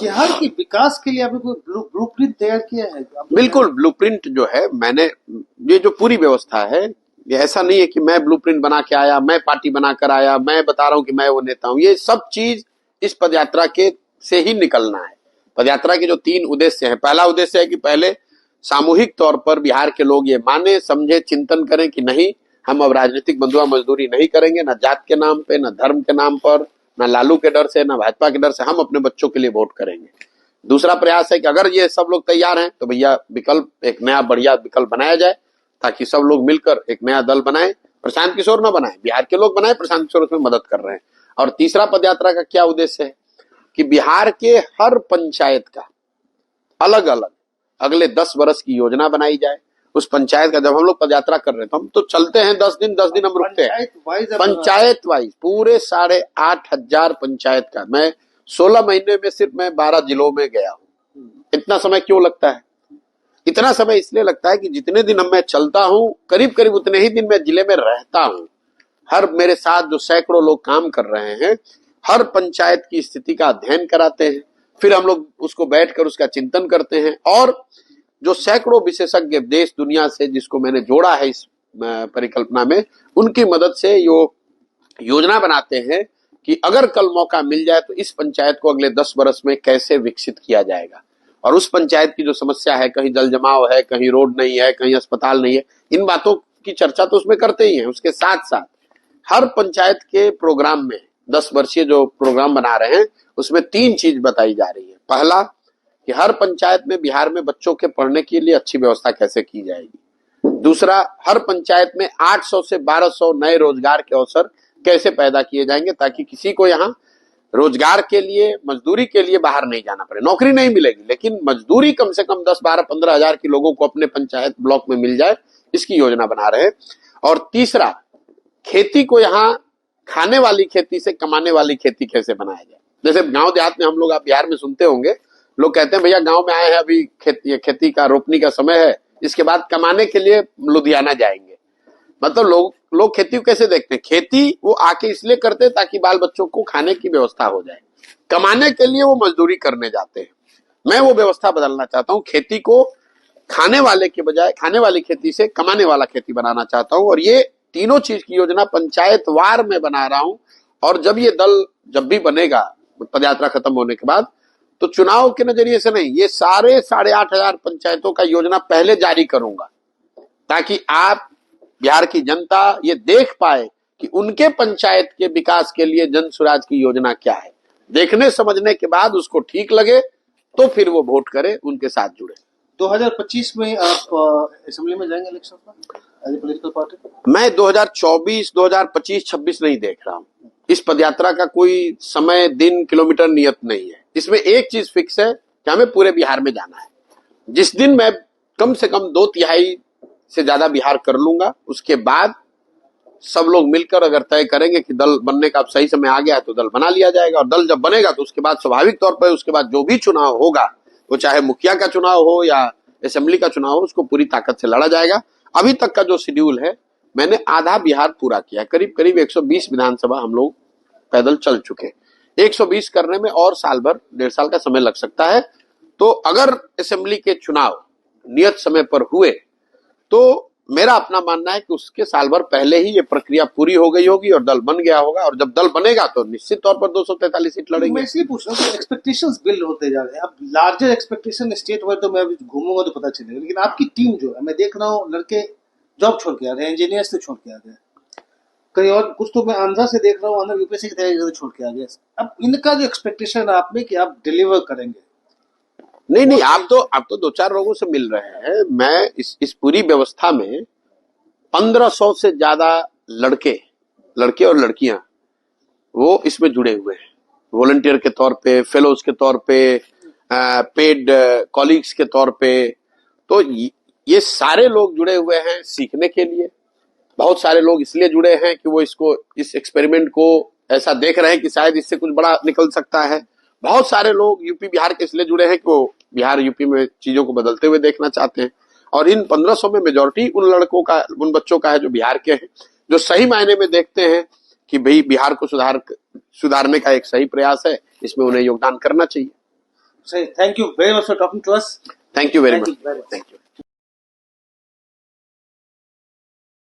बिहार के विकास के लिए आपने कोई ब्लूप्रिंट तैयार किया है? बिल्कुल, ब्लूप्रिंट जो है मैंने, ये जो पूरी व्यवस्था है, ये ऐसा नहीं है कि मैं ब्लूप्रिंट बना के आया, मैं पार्टी बना कर आया, मैं बता रहा हूं कि मैं वो नेता हूं। ये सब चीज इस पदयात्रा के से ही निकलना है। पदयात्रा के जो 3 उद्देश्य हैं, पहला उद्देश्य है कि पहले सामूहिक तौर पर बिहार के लोग ये माने, समझे, चिंतन करें कि नहीं, हम अब राजनीतिक बंधुआ मजदूरी नहीं करेंगे, ना जात के नाम पे, ना धर्म के नाम पर, ना लालू के डर से, ना भाजपा के डर से, हम अपने बच्चों के लिए वोट करेंगे। दूसरा प्रयास है कि अगर ये सब लोग तैयार हैं तो भैया विकल्प, एक नया बढ़िया विकल्प बनाया जाए, ताकि सब लोग मिलकर एक नया दल बनाए। प्रशांत किशोर ना बनाए, बिहार के लोग बनाए, प्रशांत किशोर उसमें मदद कर रहे हैं। और तीसरा पदयात्रा का क्या उद्देश्य है कि बिहार के हर पंचायत का अलग अलग अगले 10 वर्ष की योजना बनाई जाए। उस पंचायत का, जब हम लोग पदयात्रा कर रहे हैं तो हम तो चलते हैं 10 दिन हम रुकते हैं, पंचायत वाइज पूरे 8,500 पंचायत का। मैं 16 महीने में सिर्फ मैं 12 जिलों में गया हूं। इतना समय क्यों लगता है? इतना समय इसलिए लगता है कि जितने दिन मैं चलता हूं, करीब करीब उतने ही दिन मैं जिले में रहता हूं। हर मेरे साथ जो सैकड़ों लोग काम कर रहे हैं, हर पंचायत की स्थिति का अध्ययन कराते हैं, फिर हम लोग उसको बैठकर उसका चिंतन करते हैं। और जो सैकड़ों विशेषज्ञ देश दुनिया से जिसको मैंने जोड़ा है इस परिकल्पना में, उनकी मदद से योजना बनाते हैं कि अगर कल मौका मिल जाए तो इस पंचायत को अगले 10 वर्ष में कैसे विकसित किया जाएगा। और उस पंचायत की जो समस्या है, कहीं जल जमाव है, कहीं रोड नहीं है, कहीं अस्पताल नहीं है, इन बातों की चर्चा तो उसमें करते ही हैं। उसके साथ साथ हर पंचायत के प्रोग्राम में 10 वर्षीय जो प्रोग्राम बना रहे हैं, उसमें 3 चीज बताई जा रही है। पहला कि हर पंचायत में बिहार में बच्चों के पढ़ने के लिए अच्छी व्यवस्था कैसे की जाएगी। दूसरा, हर पंचायत में 800 से 1200 नए रोजगार के अवसर कैसे पैदा किए जाएंगे, ताकि किसी को यहाँ रोजगार के लिए, मजदूरी के लिए बाहर नहीं जाना पड़े। नौकरी नहीं मिलेगी, लेकिन मजदूरी कम से कम 10, 12, 15 हजार के लोगों को अपने पंचायत ब्लॉक में मिल जाए, इसकी योजना बना रहे हैं। और तीसरा, खेती को यहाँ खाने वाली खेती से कमाने वाली खेती कैसे बनाया जाए। जैसे गांव देहात में हम लोग, आप बिहार में सुनते होंगे, लोग कहते हैं भैया गांव में आए हैं, अभी खेती का रोपनी का समय है, इसके बाद कमाने के लिए लुधियाना जाएंगे। मतलब लोग खेती को कैसे देखते हैं? खेती वो आके इसलिए करते हैं ताकि बाल बच्चों को खाने की व्यवस्था हो जाए। कमाने के लिए वो मजदूरी करने जाते हैं। मैं वो व्यवस्था बदलना चाहता हूँ, खेती को खाने वाले के बजाय खाने वाली खेती से कमाने वाला खेती बनाना चाहता हूँ। और ये तीनों चीज की योजना पंचायत वार में बना रहा हूं। और जब ये दल जब भी बनेगा पदयात्रा खत्म होने के बाद, तो चुनाव के नजरिए से नहीं, ये सारे 8,500 पंचायतों का योजना पहले जारी करूंगा, ताकि आप बिहार की जनता ये देख पाए कि उनके पंचायत के विकास के लिए जन स्वराज की योजना क्या है। देखने समझने के बाद उसको ठीक लगे तो फिर वो वोट करे, उनके साथ जुड़े। 2025 में आप असेंबली में जाएंगे इलेक्शन में एज ए पॉलिटिकल पार्टी? मैं 2024, 2025, 26 नहीं देख रहा हूं। इस पदयात्रा का कोई समय, दिन, किलोमीटर नियत नहीं है। इसमें एक चीज फिक्स है कि हमें पूरे बिहार में जाना है। जिस दिन मैं कम से कम 2/3 से ज्यादा बिहार कर लूंगा, उसके बाद सब लोग मिलकर अगर तय करेंगे कि दल बनने का अब सही समय आ गया है, तो दल बना लिया जाएगा। और दल जब बनेगा तो उसके बाद स्वाभाविक तौर पर उसके बाद जो भी चुनाव होगा, वो चाहे मुखिया का चुनाव हो या असेंबली का चुनाव हो, उसको पूरी ताकत से लड़ा जाएगा। अभी तक का जो शेड्यूल है, मैंने आधा बिहार पूरा किया, करीब करीब 120 विधानसभा हम लोग पैदल चल चुके। 120 करने में और साल भर, 1.5 साल का समय लग सकता है। तो अगर असेंबली के चुनाव नियत समय पर हुए तो मेरा अपना मानना है कि उसके साल भर पहले ही ये प्रक्रिया पूरी हो गई होगी और दल बन गया होगा। और जब दल बनेगा तो निश्चित तौर पर 243 सीट लड़ेंगे। मैं इसलिए पूछ रहा हूँ कि एक्सपेक्टेशंस बिल्ड होते जा रहे हैं। अब लार्जर एक्सपेक्टेशन स्टेट वाइड तो मैं अभी घूमूंगा तो पता चलेगा, लेकिन आपकी टीम जो है, मैं देख रहा हूँ लड़के जॉब छोड़ के आ रहे हैं, इंजीनियर से छोड़ के आ गए, कहीं और कुछ तो मैं आंध्रा से देख रहा हूँ, आंध्रा यूपीएससी की तैयारी छोड़ के आ गए। अब इनका जो एक्सपेक्टेशन है आप में कि आप डिलीवर करेंगे। नहीं, आप तो 2-4 लोगों से मिल रहे हैं। मैं इस पूरी व्यवस्था में 1500 से ज्यादा लड़के और लड़कियां वो इसमें जुड़े हुए हैं, वॉलंटियर के तौर पे, फेलोज के तौर पे, पेड कॉलीग्स के तौर पे। तो ये सारे लोग जुड़े हुए हैं सीखने के लिए। बहुत सारे लोग इसलिए जुड़े हैं कि वो इस एक्सपेरिमेंट को ऐसा देख रहे हैं कि शायद इससे कुछ बड़ा निकल सकता है। बहुत सारे लोग यूपी बिहार के इसलिए जुड़े हैं कि वो बिहार यूपी में चीजों को बदलते हुए देखना चाहते हैं। और इन 1500 में मेजोरिटी उन लड़कों का, उन बच्चों का है जो बिहार के हैं, जो सही मायने में देखते हैं कि भाई बिहार को सुधारने का एक सही प्रयास है, इसमें उन्हें योगदान करना चाहिए। सही, thank you very much for talking to us. Thank you very Thank you much. very much. Thank you.